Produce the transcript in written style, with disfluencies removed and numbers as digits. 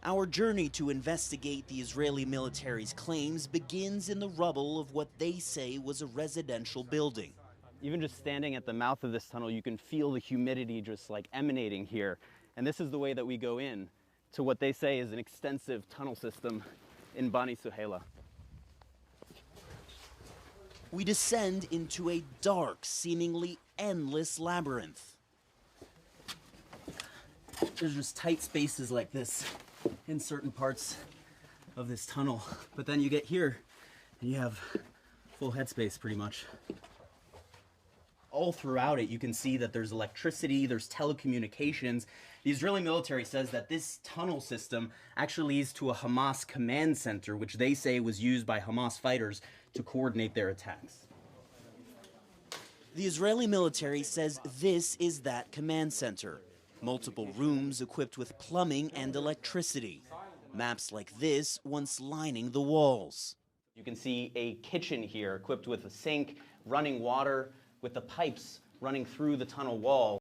Our journey to investigate the Israeli military's claims begins in the rubble of what they say was a residential building. Even just standing at the mouth of this tunnel, you can feel the humidity just like emanating here. And this is the way that we go in to what they say is an extensive tunnel system in Bani Suhaila. We descend into a dark, seemingly endless labyrinth. There's just tight spaces like this in certain parts of this tunnel. But then you get here and you have full headspace pretty much. All throughout it, you can see that there's electricity, there's telecommunications. The Israeli military says that this tunnel system actually leads to a Hamas command center, which they say was used by Hamas fighters to coordinate their attacks. The Israeli military says this is that command center. Multiple rooms equipped with plumbing and electricity. Maps like this once lining the walls. You can see a kitchen here equipped with a sink, running water, with the pipes running through the tunnel wall.